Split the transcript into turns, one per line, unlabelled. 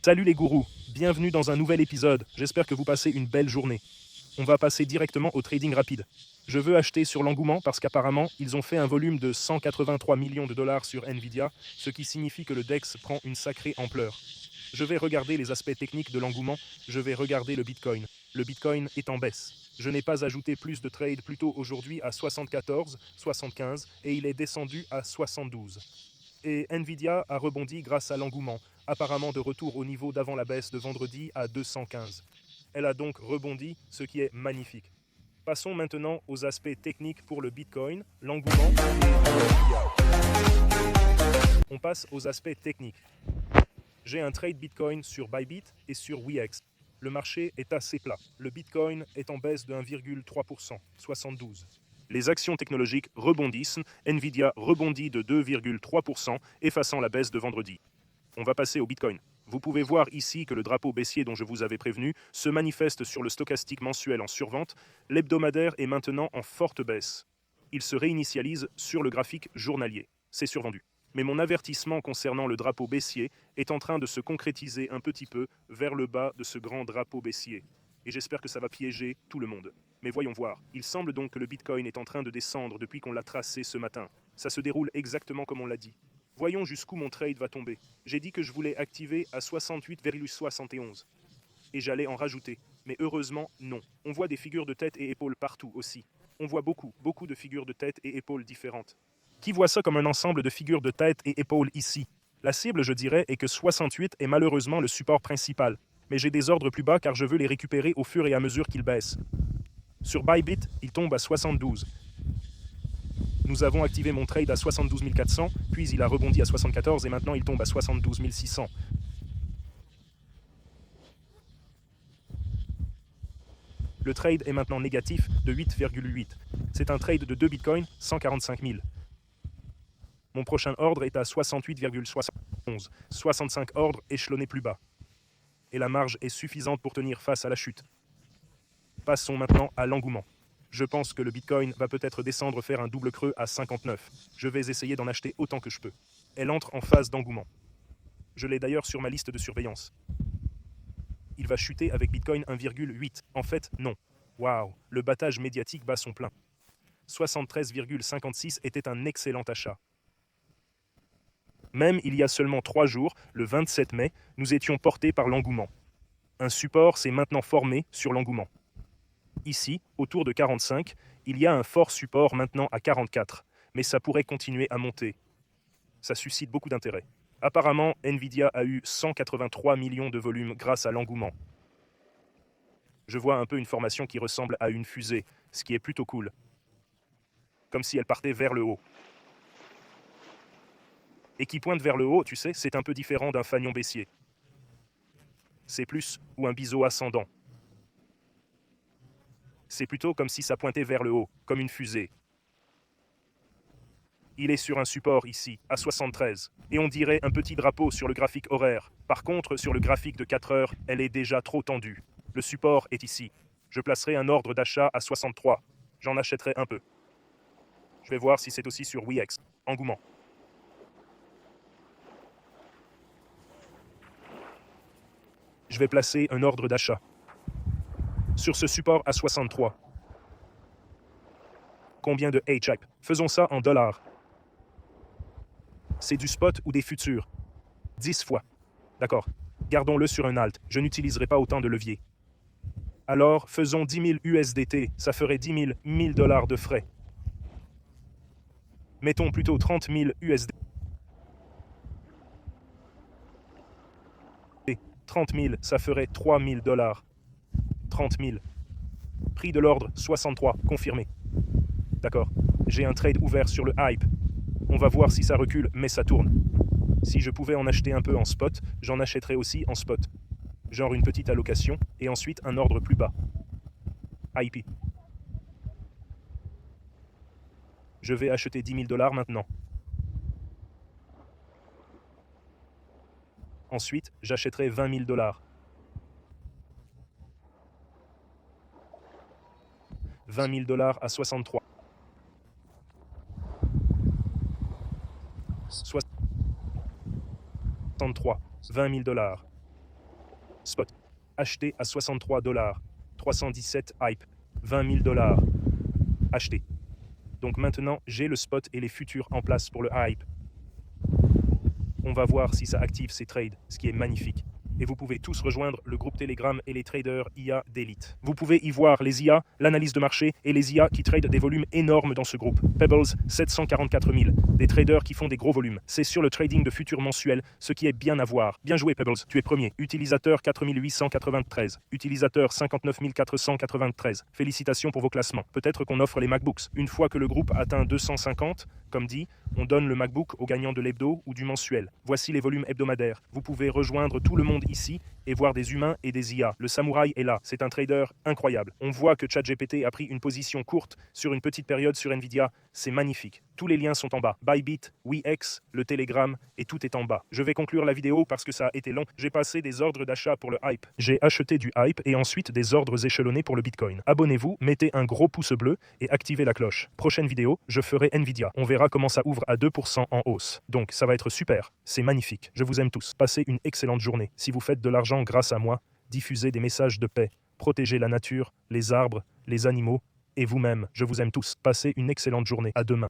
Salut les gourous, bienvenue dans un nouvel épisode, j'espère que vous passez une belle journée. On va passer directement au trading rapide. Je veux acheter sur l'engouement parce qu'apparemment, ils ont fait un volume de 183 millions de dollars sur Nvidia, ce qui signifie que le DEX prend une sacrée ampleur. Je vais regarder les aspects techniques de l'engouement, je vais regarder le Bitcoin. Le Bitcoin est en baisse. Je n'ai pas ajouté plus de trades plus tôt aujourd'hui à 74, 75 et il est descendu à 72. Et Nvidia a rebondi grâce à l'engouement, apparemment de retour au niveau d'avant la baisse de vendredi à 215. Elle a donc rebondi, ce qui est magnifique. Passons maintenant aux aspects techniques pour le Bitcoin, l'engouement et Nvidia. On passe aux aspects techniques. J'ai un trade Bitcoin sur Bybit et sur Wix. Le marché est assez plat. Le Bitcoin est en baisse de 1,3%, 72. Les actions technologiques rebondissent. Nvidia rebondit de 2,3%, effaçant la baisse de vendredi. On va passer au Bitcoin. Vous pouvez voir ici que le drapeau baissier dont je vous avais prévenu se manifeste sur le stochastique mensuel en survente. L'hebdomadaire est maintenant en forte baisse. Il se réinitialise sur le graphique journalier. C'est survendu. Mais mon avertissement concernant le drapeau baissier est en train de se concrétiser un petit peu vers le bas de ce grand drapeau baissier. Et j'espère que ça va piéger tout le monde. Mais voyons voir. Il semble donc que le Bitcoin est en train de descendre depuis qu'on l'a tracé ce matin. Ça se déroule exactement comme on l'a dit. Voyons jusqu'où mon trade va tomber. J'ai dit que je voulais activer à 68,71. Et j'allais en rajouter. Mais heureusement, non. On voit des figures de tête et épaules partout aussi. On voit beaucoup de figures de tête et épaules différentes. Qui voit ça comme un ensemble de figures de tête et épaules ici? La cible, je dirais, est que 68 est malheureusement le support principal. Mais j'ai des ordres plus bas car je veux les récupérer au fur et à mesure qu'ils baissent. Sur Bybit, il tombe à 72. Nous avons activé mon trade à 72 400, puis il a rebondi à 74 et maintenant il tombe à 72 600. Le trade est maintenant négatif de 8,8. C'est un trade de 2 bitcoins, 145 000. Mon prochain ordre est à 68,71. 65 ordres échelonnés plus bas. Et la marge est suffisante pour tenir face à la chute. Passons maintenant à l'engouement. Je pense que le Bitcoin va peut-être descendre faire un double creux à 59. Je vais essayer d'en acheter autant que je peux. Elle entre en phase d'engouement. Je l'ai d'ailleurs sur ma liste de surveillance. Il va chuter avec Bitcoin 1,8. En fait, non. Waouh, le battage médiatique bat son plein. 73,56 était un excellent achat. Même il y a seulement 3 jours, le 27 mai, nous étions portés par l'engouement. Un support s'est maintenant formé sur l'engouement. Ici, autour de 45, il y a un fort support maintenant à 44, mais ça pourrait continuer à monter. Ça suscite beaucoup d'intérêt. Apparemment, Nvidia a eu 183 millions de volume grâce à l'engouement. Je vois un peu une formation qui ressemble à une fusée, ce qui est plutôt cool. Comme si elle partait vers le haut. Et qui pointe vers le haut, tu sais, c'est un peu différent d'un fanion baissier. C'est plus ou un biseau ascendant. C'est plutôt comme si ça pointait vers le haut, comme une fusée. Il est sur un support ici, à 73, et on dirait un petit drapeau sur le graphique horaire. Par contre, sur le graphique de 4 heures, elle est déjà trop tendue. Le support est ici. Je placerai un ordre d'achat à 63. J'en achèterai un peu. Je vais voir si c'est aussi sur Wix. Engouement. Je vais placer un ordre d'achat. Sur ce support à 63. Combien de H-Hype? Faisons ça en dollars. C'est du spot ou des futurs? 10 fois. D'accord. Gardons-le sur un alt. Je n'utiliserai pas autant de levier. Alors, faisons 10 000 USDT. Ça ferait 10 000 $1000 de frais. Mettons plutôt 30 000 USDT. 30 000, ça ferait 3 000 $. 30 000. Prix de l'ordre, 63. Confirmé. D'accord. J'ai un trade ouvert sur le hype. On va voir si ça recule, mais ça tourne. Si je pouvais en acheter un peu en spot, j'en achèterais aussi en spot. Genre une petite allocation, et ensuite un ordre plus bas. IP. Je vais acheter 10 000 $ maintenant. Ensuite, j'achèterai 20 000 $. 20 000 $ à 63. 63. 20 000 $. Spot. Acheté à 63 $. 317 hype. 20 000 $. Acheté. Donc maintenant, j'ai le spot et les futurs en place pour le hype. On va voir si ça active ces trades, ce qui est magnifique. Et vous pouvez tous rejoindre le groupe Telegram et les traders IA d'élite. Vous pouvez y voir les IA, l'analyse de marché et les IA qui tradent des volumes énormes dans ce groupe. Pebbles, 744 000. Des traders qui font des gros volumes. C'est sur le trading de futurs mensuels, ce qui est bien à voir. Bien joué Pebbles, tu es premier. Utilisateur 4893. Utilisateur 59 493. Félicitations pour vos classements. Peut-être qu'on offre les MacBooks. Une fois que le groupe atteint 250, comme dit, on donne le MacBook au gagnant de l'hebdo ou du mensuel. Voici les volumes hebdomadaires. Vous pouvez rejoindre tout le monde ici et voir des humains et des IA. Le samouraï est là, c'est un trader incroyable. On voit que ChatGPT a pris une position courte sur une petite période sur Nvidia, c'est magnifique. Tous les liens sont en bas. Bybit, WeX, le Telegram, et tout est en bas. Je vais conclure la vidéo parce que ça a été long. J'ai passé des ordres d'achat pour le hype. J'ai acheté du hype et ensuite des ordres échelonnés pour le Bitcoin. Abonnez-vous, mettez un gros pouce bleu et activez la cloche. Prochaine vidéo, je ferai Nvidia. On verra comment ça ouvre à 2% en hausse. Donc ça va être super. C'est magnifique. Je vous aime tous. Passez une excellente journée. Si vous faites de l'argent grâce à moi, diffusez des messages de paix. Protégez la nature, les arbres, les animaux et vous-même. Je vous aime tous. Passez une excellente journée. À demain.